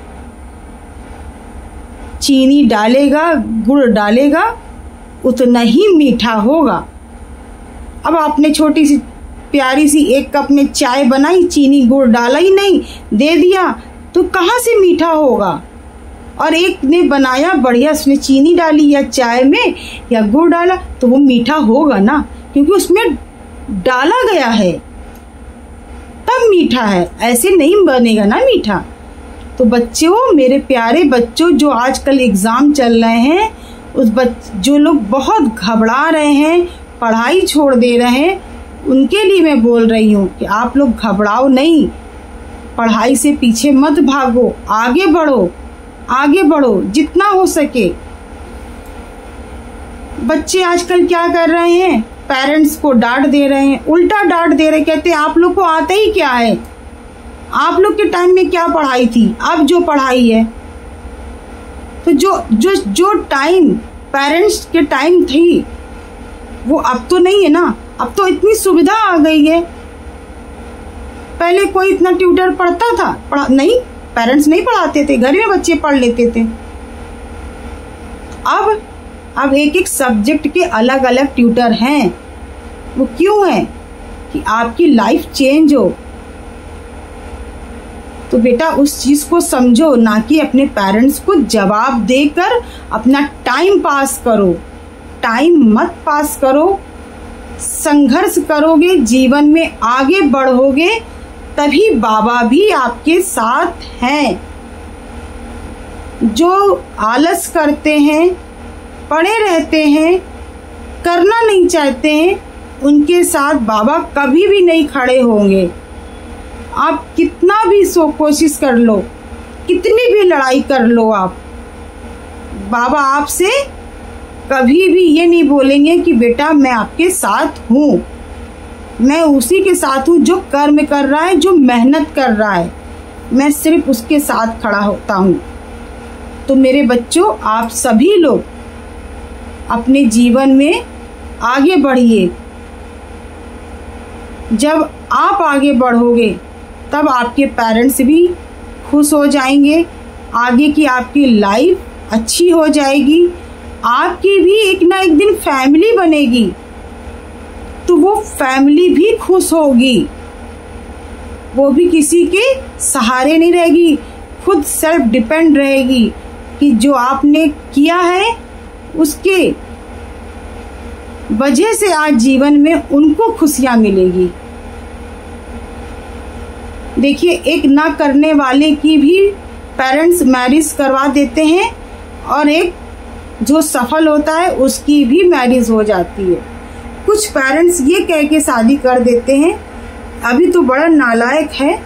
चीनी डालेगा, गुड़ डालेगा, उतना ही मीठा होगा। अब आपने छोटी सी प्यारी सी 1 कप में चाय बनाई, चीनी गुड़ डाला ही नहीं, दे दिया, तो कहाँ से मीठा होगा? और एक ने बनाया बढ़िया, उसने चीनी डाली या चाय में या गुड़ डाला, तो वो मीठा होगा ना, क्योंकि उसमें डाला गया है, तब मीठा है। ऐसे नहीं बनेगा ना मीठा। तो बच्चों, मेरे प्यारे बच्चों, जो आजकल एग्ज़ाम चल रहे हैं, जो लोग बहुत घबरा रहे हैं, पढ़ाई छोड़ दे रहे हैं, उनके लिए मैं बोल रही हूँ कि आप लोग घबराओ नहीं, पढ़ाई से पीछे मत भागो, आगे बढ़ो, आगे बढ़ो जितना हो सके। बच्चे आजकल क्या कर रहे हैं? पेरेंट्स को डांट दे रहे हैं, उल्टा डांट दे रहे, कहते हैं आप लोग को आता ही क्या है, आप लोग के टाइम में क्या पढ़ाई थी, अब जो पढ़ाई है। तो जो टाइम पेरेंट्स के टाइम थी वो अब तो नहीं है ना। अब तो इतनी सुविधा आ गई है, पहले कोई इतना ट्यूटर पढ़ता था? नहीं, पेरेंट्स नहीं पढ़ाते थे, घर में बच्चे पढ़ लेते थे। अब एक एक सब्जेक्ट के अलग अलग ट्यूटर हैं। वो क्यों है? कि आपकी लाइफ चेंज हो। तो बेटा उस चीज को समझो, ना कि अपने पेरेंट्स को जवाब देकर अपना टाइम पास करो। टाइम मत पास करो, संघर्ष करोगे, जीवन में आगे बढ़ोगे, तभी बाबा भी आपके साथ हैं। जो आलस करते हैं, पड़े रहते हैं, करना नहीं चाहते हैं, उनके साथ बाबा कभी भी नहीं खड़े होंगे। आप कितना भी कोशिश कर लो, कितनी भी लड़ाई कर लो, आप बाबा आपसे कभी भी ये नहीं बोलेंगे कि बेटा मैं आपके साथ हूँ। मैं उसी के साथ हूँ जो कर्म कर रहा है, जो मेहनत कर रहा है, मैं सिर्फ उसके साथ खड़ा होता हूँ। तो मेरे बच्चों, आप सभी लोग अपने जीवन में आगे बढ़िए। जब आप आगे बढ़ोगे तब आपके पेरेंट्स भी खुश हो जाएंगे, आगे की आपकी लाइफ अच्छी हो जाएगी, आपकी भी एक ना एक दिन फैमिली बनेगी, तो वो फैमिली भी खुश होगी। वो भी किसी के सहारे नहीं रहेगी, खुद सेल्फ डिपेंड रहेगी कि जो आपने किया है उसके वजह से आज जीवन में उनको खुशियां मिलेगी। देखिए, एक ना करने वाले की भी पेरेंट्स मैरिज करवा देते हैं और एक जो सफल होता है उसकी भी मैरिज हो जाती है। कुछ पेरेंट्स ये कह के शादी कर देते हैं, अभी तो बड़ा नालायक है,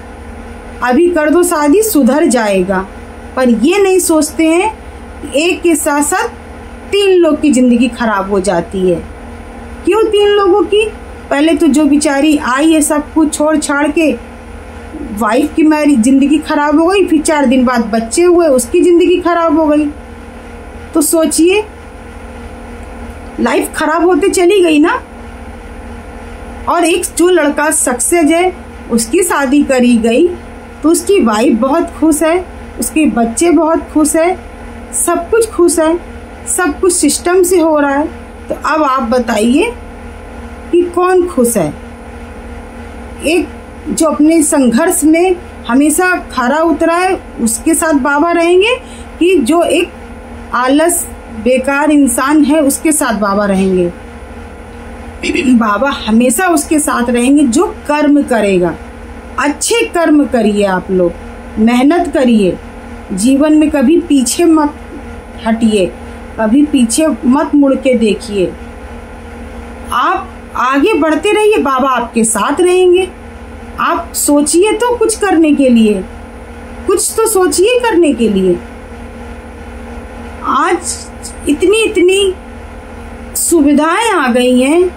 अभी कर दो शादी सुधर जाएगा, पर ये नहीं सोचते हैं एक के साथ साथ 3 लोग की जिंदगी खराब हो जाती है। क्यों 3 लोगों की? पहले तो जो बेचारी आई है सब कुछ छोड़ छाड़ के, वाइफ की मैरिज जिंदगी खराब हो गई, फिर 4 दिन बाद बच्चे हुए, उसकी जिंदगी खराब हो गई। तो सोचिए, लाइफ खराब होते चली गई ना। और एक जो लड़का सक्सेस है उसकी शादी करी गई तो उसकी वाइफ बहुत खुश है, उसके बच्चे बहुत खुश है, सब कुछ खुश है, सब कुछ सिस्टम से हो रहा है। तो अब आप बताइए कि कौन खुश है? एक जो अपने संघर्ष में हमेशा खरा उतरा है उसके साथ बाबा रहेंगे, कि जो एक आलस बेकार इंसान है उसके साथ बाबा रहेंगे? बाबा हमेशा उसके साथ रहेंगे जो कर्म करेगा। अच्छे कर्म करिए, आप लोग मेहनत करिए, जीवन में कभी पीछे मत हटिए, कभी पीछे मत मुड़ के देखिए, आप आगे बढ़ते रहिए, बाबा आपके साथ रहेंगे। आप सोचिए तो कुछ करने के लिए, कुछ तो सोचिए करने के लिए। आज इतनी सुविधाएं आ गई हैं,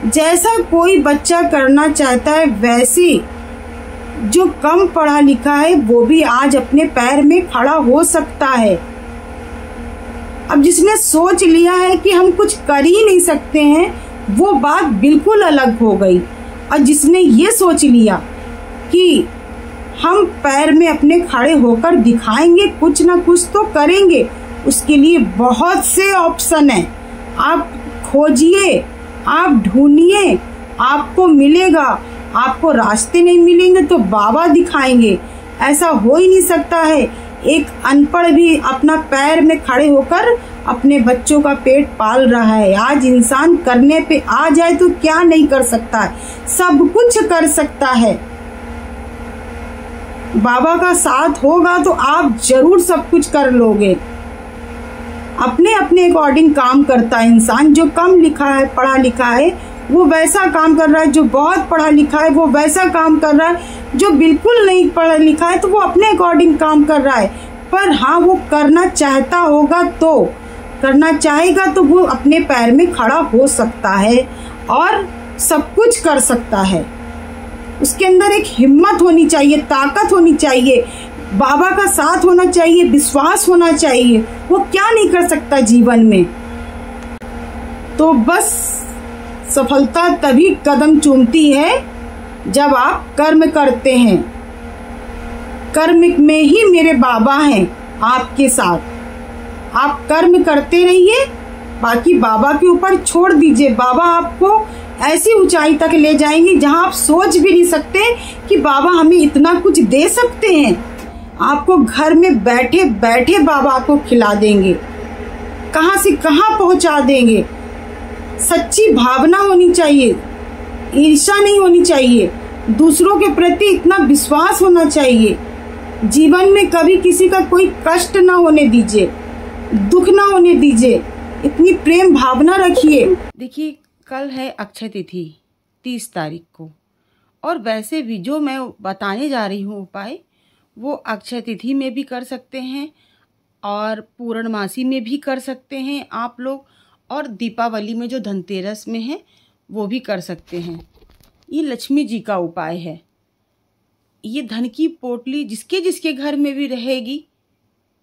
जैसा कोई बच्चा करना चाहता है वैसे जो कम पढ़ा लिखा है वो भी आज अपने पैर में खड़ा हो सकता है। अब जिसने सोच लिया है कि हम कुछ कर ही नहीं सकते हैं, वो बात बिल्कुल अलग हो गई। और जिसने ये सोच लिया कि हम पैर में अपने खड़े होकर दिखाएंगे, कुछ ना कुछ तो करेंगे, उसके लिए बहुत से ऑप्शन है। आप खोजिए, आप ढूंढिए, आपको मिलेगा। आपको रास्ते नहीं मिलेंगे तो बाबा दिखाएंगे। ऐसा हो ही नहीं सकता है एक अनपढ़ भी अपना पैर में खड़े होकर अपने बच्चों का पेट पाल रहा है। आज इंसान करने पे आ जाए तो क्या नहीं कर सकता है, सब कुछ कर सकता है। बाबा का साथ होगा तो आप जरूर सब कुछ कर लोगे। अपने अपने अकॉर्डिंग काम करता है इंसान। जो कम लिखा है, पढ़ा लिखा है, वो वैसा काम कर रहा है। जो बहुत पढ़ा लिखा है वो वैसा काम कर रहा है। जो बिल्कुल नहीं पढ़ा लिखा है तो वो अपने अकॉर्डिंग काम कर रहा है। पर हाँ, वो करना चाहता होगा तो, करना चाहेगा तो वो अपने पैर में खड़ा हो सकता है और सब कुछ कर सकता है। उसके अंदर एक हिम्मत होनी चाहिए, ताकत होनी चाहिए, बाबा का साथ होना चाहिए, विश्वास होना चाहिए। वो क्या नहीं कर सकता जीवन में। तो बस सफलता तभी कदम चूमती है जब आप कर्म करते हैं। कर्म में ही मेरे बाबा हैं आपके साथ। आप कर्म करते रहिए, बाकी बाबा के ऊपर छोड़ दीजिए। बाबा आपको ऐसी ऊंचाई तक ले जाएंगे जहां आप सोच भी नहीं सकते कि बाबा हमें इतना कुछ दे सकते हैं। आपको घर में बैठे बैठे बाबा आपको खिला देंगे, कहां से कहां पहुंचा देंगे। सच्ची भावना होनी चाहिए, ईर्ष्या नहीं होनी चाहिए, दूसरों के प्रति इतना विश्वास होना चाहिए। जीवन में कभी किसी का कोई कष्ट ना होने दीजिए, दुख ना होने दीजिए, इतनी प्रेम भावना रखिए। देखिए, कल है अक्षय तिथि 30 तारीख को, और वैसे भी जो मैं बताने जा रही हूँ उपाय, वो अक्षय तिथि में भी कर सकते हैं और पूर्णमासी में भी कर सकते हैं आप लोग, और दीपावली में जो धनतेरस में है वो भी कर सकते हैं। ये लक्ष्मी जी का उपाय है। ये धन की पोटली जिसके जिसके घर में भी रहेगी,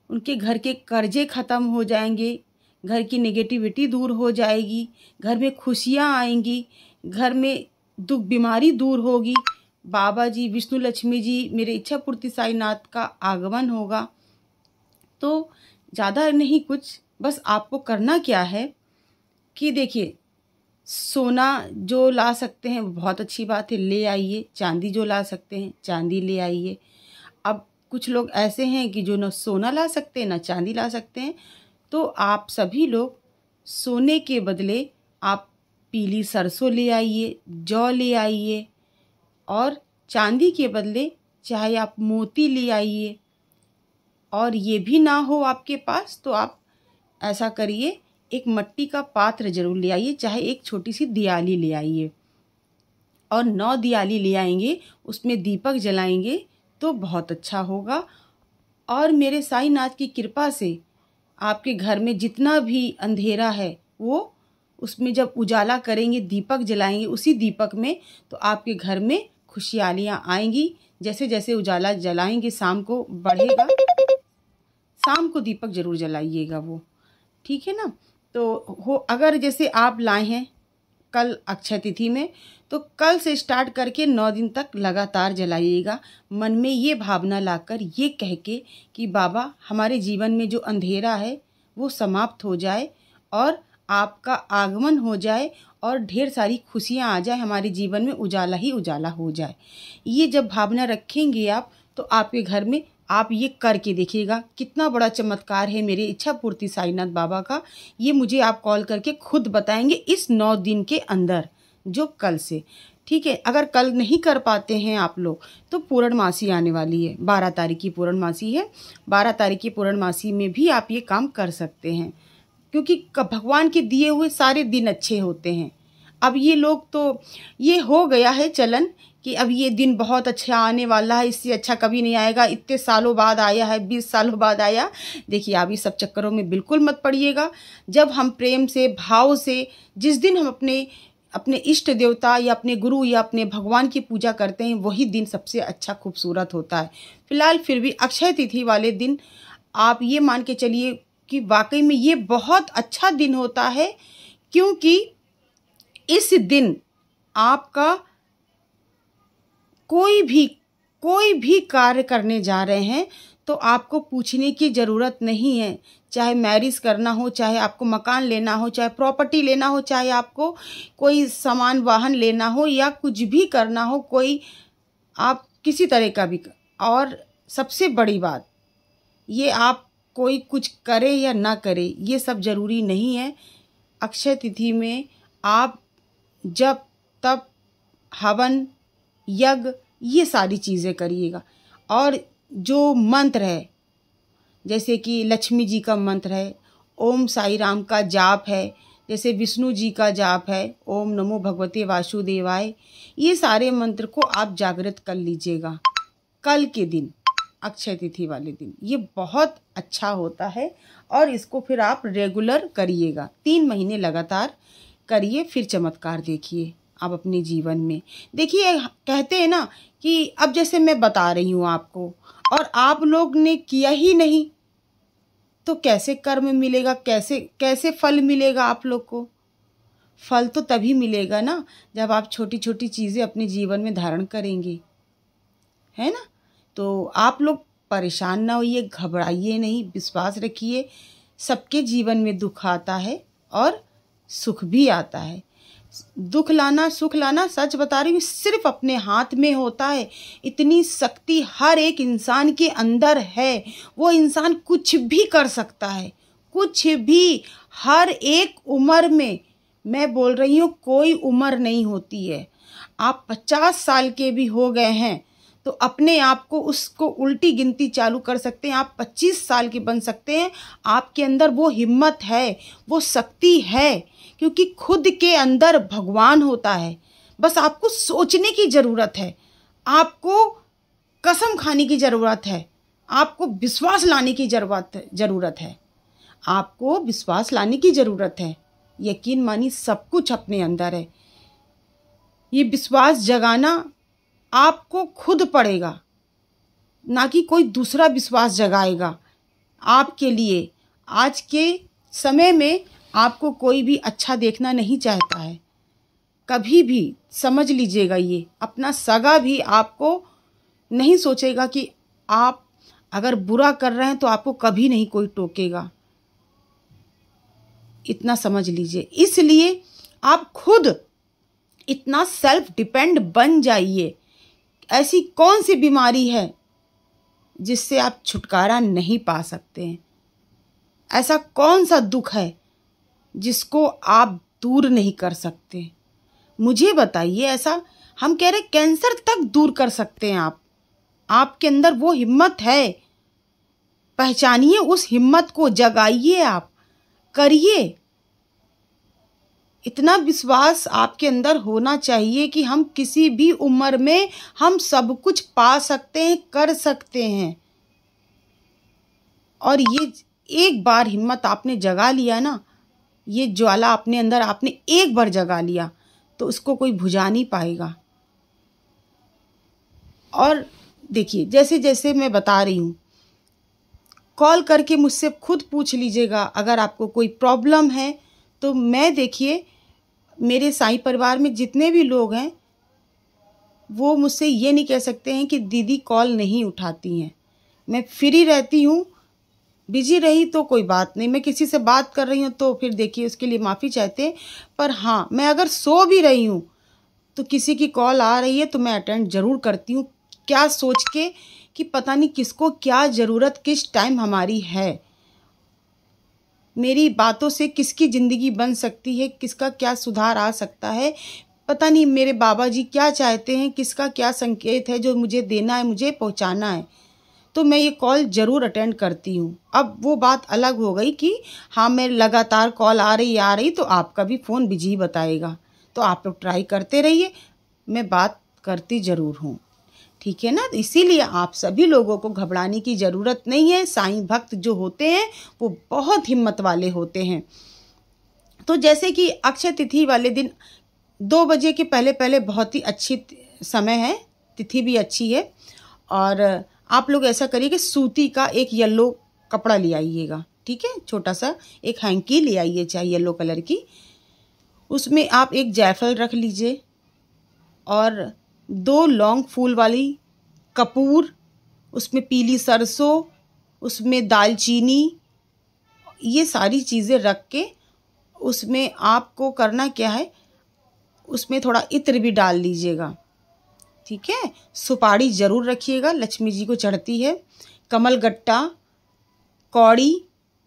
उनके घर के कर्जे ख़त्म हो जाएंगे, घर की नेगेटिविटी दूर हो जाएगी, घर में खुशियाँ आएंगी, घर में दुख बीमारी दूर होगी। बाबा जी, विष्णु लक्ष्मी जी, मेरे इच्छा पूर्ति साईनाथ का आगमन होगा। तो ज़्यादा नहीं कुछ, बस आपको करना क्या है कि देखिए, सोना जो ला सकते हैं बहुत अच्छी बात है, ले आइए। चांदी जो ला सकते हैं चांदी ले आइए। अब कुछ लोग ऐसे हैं कि जो न सोना ला सकते हैं न चांदी ला सकते हैं, तो आप सभी लोग सोने के बदले आप पीली सरसों ले आइए, जौ ले आइए, और चांदी के बदले चाहे आप मोती ले आइए। और ये भी ना हो आपके पास तो आप ऐसा करिए, एक मिट्टी का पात्र जरूर ले आइए, चाहे एक छोटी सी दियाली ले आइए, और 9 दियाली ले आएंगे, उसमें दीपक जलाएंगे तो बहुत अच्छा होगा। और मेरे साईनाथ की कृपा से आपके घर में जितना भी अंधेरा है वो उसमें जब उजाला करेंगे, दीपक जलाएंगे उसी दीपक में, तो आपके घर में खुशहालियाँ आएंगी। जैसे जैसे उजाला जलाएंगे शाम को बढ़ेगा, शाम को दीपक जरूर जलाइएगा वो, ठीक है ना। तो हो अगर जैसे आप लाए हैं कल अक्षय तिथि में, तो कल से स्टार्ट करके 9 दिन तक लगातार जलाइएगा। मन में ये भावना लाकर, ये कह के कि बाबा हमारे जीवन में जो अंधेरा है वो समाप्त हो जाए और आपका आगमन हो जाए और ढेर सारी खुशियाँ आ जाए, हमारे जीवन में उजाला ही उजाला हो जाए। ये जब भावना रखेंगे आप, तो आपके घर में आप ये करके देखिएगा कितना बड़ा चमत्कार है मेरे इच्छा पूर्ति साईनाथ बाबा का। ये मुझे आप कॉल करके खुद बताएंगे इस 9 दिन के अंदर, जो कल से, ठीक है। अगर कल नहीं कर पाते हैं आप लोग तो पूर्णमासी आने वाली है, 12 तारीख की पूर्णमासी है। 12 तारीख की पूर्णमासी में भी आप ये काम कर सकते हैं, क्योंकि भगवान के दिए हुए सारे दिन अच्छे होते हैं। अब ये लोग तो ये हो गया है चलन कि अब ये दिन बहुत अच्छा आने वाला है, इससे अच्छा कभी नहीं आएगा, इतने सालों बाद आया है, 20 सालों बाद आया। देखिए, आप इस सब चक्करों में बिल्कुल मत पड़िएगा। जब हम प्रेम से, भाव से, जिस दिन हम अपने इष्ट देवता या अपने गुरु या अपने भगवान की पूजा करते हैं, वही दिन सबसे अच्छा खूबसूरत होता है। फिलहाल फिर भी अक्षय तिथि वाले दिन आप ये मान के चलिए कि वाकई में ये बहुत अच्छा दिन होता है, क्योंकि इस दिन आपका कोई भी कार्य करने जा रहे हैं तो आपको पूछने की ज़रूरत नहीं है। चाहे मैरिज करना हो, चाहे आपको मकान लेना हो, चाहे प्रॉपर्टी लेना हो, चाहे आपको कोई सामान वाहन लेना हो, या कुछ भी करना हो, कोई आप किसी तरह का भी। और सबसे बड़ी बात ये, आप कोई कुछ करे या ना करे ये सब ज़रूरी नहीं है। अक्षय तिथि में आप जब तब हवन, यज्ञ, ये सारी चीज़ें करिएगा। और जो मंत्र है, जैसे कि लक्ष्मी जी का मंत्र है, ओम साई राम का जाप है, जैसे विष्णु जी का जाप है, ओम नमो भगवते वासुदेवाय, ये सारे मंत्र को आप जागृत कर लीजिएगा कल के दिन, अक्षय तिथि वाले दिन। ये बहुत अच्छा होता है और इसको फिर आप रेगुलर करिएगा, 3 महीने लगातार करिए, फिर चमत्कार देखिए आप अपने जीवन में। देखिए, कहते हैं ना कि अब जैसे मैं बता रही हूँ आपको और आप लोग ने किया ही नहीं तो कैसे कर्म मिलेगा, कैसे फल मिलेगा आप लोग को। फल तो तभी मिलेगा ना जब आप छोटी छोटी चीज़ें अपने जीवन में धारण करेंगे, है ना। तो आप लोग परेशान ना होइए, घबराइए नहीं, विश्वास रखिए। सबके जीवन में दुख आता है और सुख भी आता है। दुख लाना सुख लाना, सच बता रही हूँ, सिर्फ अपने हाथ में होता है। इतनी शक्ति हर एक इंसान के अंदर है। वो इंसान कुछ भी कर सकता है, कुछ भी। हर एक उम्र में, मैं बोल रही हूँ, कोई उम्र नहीं होती है। आप 50 साल के भी हो गए हैं तो अपने आप को उसको उल्टी गिनती चालू कर सकते हैं। आप 25 साल के बन सकते हैं। आपके अंदर वो हिम्मत है, वो शक्ति है, क्योंकि खुद के अंदर भगवान होता है। बस आपको सोचने की ज़रूरत है, आपको कसम खाने की ज़रूरत है, आपको विश्वास लाने की ज़रूरत है, आपको विश्वास लाने की ज़रूरत है। यकीन मानी सब कुछ अपने अंदर है। ये विश्वास जगाना आपको खुद पड़ेगा, ना कि कोई दूसरा विश्वास जगाएगा आपके लिए। आज के समय में आपको कोई भी अच्छा देखना नहीं चाहता है, कभी भी समझ लीजिएगा। ये अपना सगा भी आपको नहीं सोचेगा कि आप अगर बुरा कर रहे हैं तो आपको कभी नहीं कोई टोकेगा, इतना समझ लीजिए। इसलिए आप खुद इतना सेल्फ डिपेंड बन जाइए। ऐसी कौन सी बीमारी है जिससे आप छुटकारा नहीं पा सकते हैं? ऐसा कौन सा दुख है जिसको आप दूर नहीं कर सकते? मुझे बताइए। ऐसा हम कह रहे कैंसर तक दूर कर सकते हैं आप। आपके अंदर वो हिम्मत है, पहचानिए उस हिम्मत को, जगाइए, आप करिए। इतना विश्वास आपके अंदर होना चाहिए कि हम किसी भी उम्र में हम सब कुछ पा सकते हैं, कर सकते हैं। और ये एक बार हिम्मत आपने जगा लिया ना, ये ज्वाला अपने अंदर आपने एक बार जगा लिया तो उसको कोई बुझा नहीं पाएगा। और देखिए, जैसे जैसे मैं बता रही हूँ, कॉल करके मुझसे खुद पूछ लीजिएगा अगर आपको कोई प्रॉब्लम है तो। मैं देखिए, मेरे साईं परिवार में जितने भी लोग हैं वो मुझसे ये नहीं कह सकते हैं कि दीदी कॉल नहीं उठाती हैं। मैं फ्री रहती हूँ, बिजी रही तो कोई बात नहीं, मैं किसी से बात कर रही हूँ तो फिर देखिए उसके लिए माफ़ी चाहते हैं। पर हाँ, मैं अगर सो भी रही हूँ तो किसी की कॉल आ रही है तो मैं अटेंड ज़रूर करती हूँ, क्या सोच के कि पता नहीं किसको क्या ज़रूरत किस टाइम हमारी है। मेरी बातों से किसकी ज़िंदगी बन सकती है, किसका क्या सुधार आ सकता है, पता नहीं मेरे बाबा जी क्या चाहते हैं, किसका क्या संकेत है जो मुझे देना है, मुझे पहुंचाना है। तो मैं ये कॉल ज़रूर अटेंड करती हूँ। अब वो बात अलग हो गई कि हाँ, मैं लगातार कॉल आ रही तो आपका भी फ़ोन बिजी बताएगा, तो आप लोग ट्राई करते रहिए, मैं बात करती ज़रूर हूँ, ठीक है ना। तो इसीलिए आप सभी लोगों को घबराने की ज़रूरत नहीं है। साईं भक्त जो होते हैं वो बहुत हिम्मत वाले होते हैं। तो जैसे कि अक्षय तिथि वाले दिन 2 बजे के पहले पहले बहुत ही अच्छी समय है, तिथि भी अच्छी है। और आप लोग ऐसा करिए कि सूती का एक येलो कपड़ा ले आइएगा, ठीक है, छोटा सा एक हैंकी ले आइए, चाहे येलो कलर की। उसमें आप एक जायफल रख लीजिए और 2 लौंग फूल वाली कपूर, उसमें पीली सरसों, उसमें दालचीनी, ये सारी चीज़ें रख के उसमें आपको करना क्या है, उसमें थोड़ा इत्र भी डाल लीजिएगा, ठीक है। सुपारी ज़रूर रखिएगा, लक्ष्मी जी को चढ़ती है। कमलगट्टा, कौड़ी,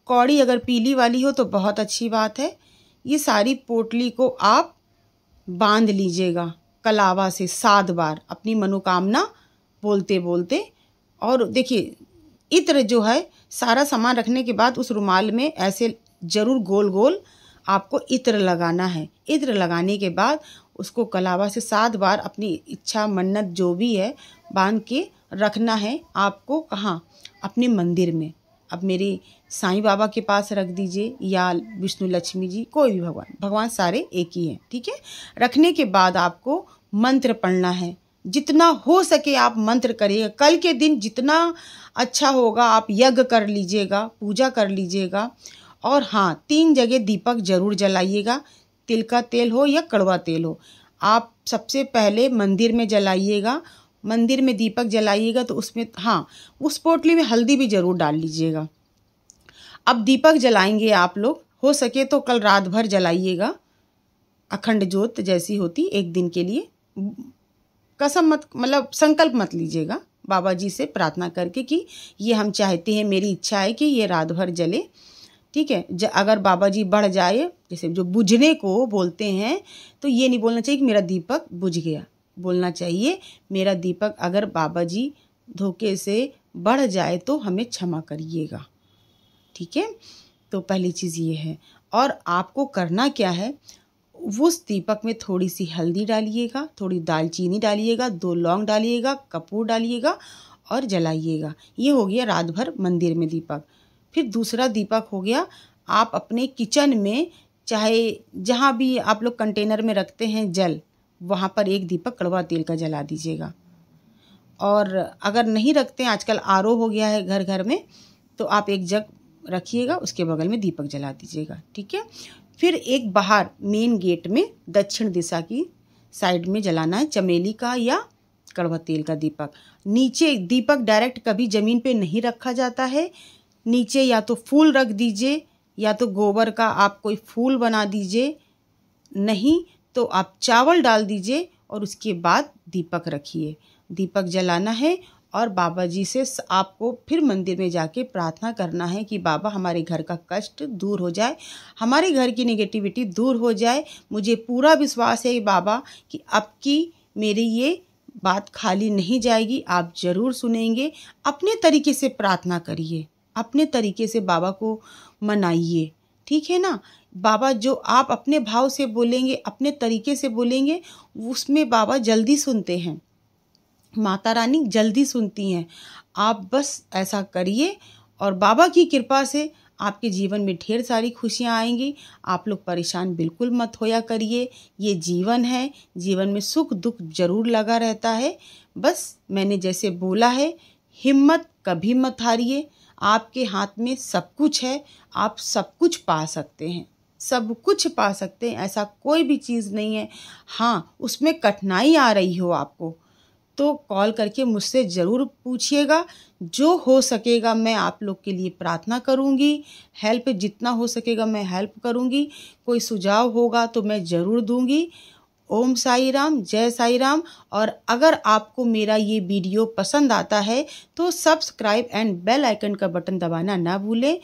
कौड़ी अगर पीली वाली हो तो बहुत अच्छी बात है। ये सारी पोटली को आप बांध लीजिएगा कलावा से 7 बार, अपनी मनोकामना बोलते बोलते। और देखिए, इत्र जो है, सारा सामान रखने के बाद उस रुमाल में ऐसे ज़रूर गोल गोल आपको इत्र लगाना है। इत्र लगाने के बाद उसको कलावा से 7 बार अपनी इच्छा मन्नत जो भी है बांध के रखना है आपको। कहाँ? अपने मंदिर में। अब मेरे साईं बाबा के पास रख दीजिए या विष्णु लक्ष्मी जी, कोई भी भगवान सारे एक ही हैं, ठीक है। रखने के बाद आपको मंत्र पढ़ना है, जितना हो सके आप मंत्र करिएगा। कल के दिन जितना अच्छा होगा आप यज्ञ कर लीजिएगा, पूजा कर लीजिएगा। और हाँ, 3 जगह दीपक जरूर जलाइएगा। तिल का तेल हो या कड़वा तेल हो, आप सबसे पहले मंदिर में जलाइएगा। मंदिर में दीपक जलाइएगा तो उसमें उस पोटली में हल्दी भी ज़रूर डाल लीजिएगा। अब दीपक जलाएंगे आप लोग, हो सके तो कल रात भर जलाइएगा, अखंड ज्योत जैसी होती, एक दिन के लिए कसम मत, मतलब संकल्प मत लीजिएगा, बाबा जी से प्रार्थना करके कि ये हम चाहते हैं, मेरी इच्छा है कि ये रात भर जले। ठीक है, अगर बाबा जी बढ़ जाए, जैसे जो बुझने को बोलते हैं, तो ये नहीं बोलना चाहिए कि मेरा दीपक बुझ गया, बोलना चाहिए मेरा दीपक अगर बाबा जी धोखे से बढ़ जाए तो हमें क्षमा करिएगा। ठीक है, तो पहली चीज़ ये है। और आपको करना क्या है, उस दीपक में थोड़ी सी हल्दी डालिएगा, थोड़ी दालचीनी डालिएगा, 2 लौंग डालिएगा, कपूर डालिएगा और जलाइएगा। ये हो गया रात भर मंदिर में दीपक। फिर दूसरा दीपक हो गया, आप अपने किचन में, चाहे जहाँ भी आप लोग कंटेनर में रखते हैं जल, वहाँ पर एक दीपक कड़वा तेल का जला दीजिएगा। और अगर नहीं रखते हैं, आजकल आरओ हो गया है घर घर में, तो आप एक जग रखिएगा, उसके बगल में दीपक जला दीजिएगा। ठीक है, फिर एक बाहर मेन गेट में दक्षिण दिशा की साइड में जलाना है चमेली का या कड़वा तेल का दीपक। नीचे दीपक डायरेक्ट कभी ज़मीन पे नहीं रखा जाता है, नीचे या तो फूल रख दीजिए या तो गोबर का आप कोई फूल बना दीजिए, नहीं तो आप चावल डाल दीजिए और उसके बाद दीपक रखिए। दीपक जलाना है और बाबा जी से आपको फिर मंदिर में जाके प्रार्थना करना है कि बाबा हमारे घर का कष्ट दूर हो जाए, हमारे घर की नेगेटिविटी दूर हो जाए। मुझे पूरा विश्वास है बाबा कि अब की मेरी ये बात खाली नहीं जाएगी, आप ज़रूर सुनेंगे। अपने तरीके से प्रार्थना करिए, अपने तरीके से बाबा को मनाइए। ठीक है ना, बाबा जो आप अपने भाव से बोलेंगे, अपने तरीके से बोलेंगे, उसमें बाबा जल्दी सुनते हैं, माता रानी जल्दी सुनती हैं। आप बस ऐसा करिए और बाबा की कृपा से आपके जीवन में ढेर सारी खुशियाँ आएंगी। आप लोग परेशान बिल्कुल मत होया करिए, ये जीवन है, जीवन में सुख दुख जरूर लगा रहता है। बस मैंने जैसे बोला है, हिम्मत कभी मत हारिए, आपके हाथ में सब कुछ है, आप सब कुछ पा सकते हैं, सब कुछ पा सकते हैं, ऐसा कोई भी चीज़ नहीं है। हाँ, उसमें कठिनाई आ रही हो आपको तो कॉल करके मुझसे ज़रूर पूछिएगा, जो हो सकेगा मैं आप लोग के लिए प्रार्थना करूँगी, हेल्प जितना हो सकेगा मैं हेल्प करूँगी, कोई सुझाव होगा तो मैं ज़रूर दूँगी। ओम साई राम, जय साई राम। और अगर आपको मेरा ये वीडियो पसंद आता है तो सब्सक्राइब एंड बेल आइकन का बटन दबाना ना भूलें।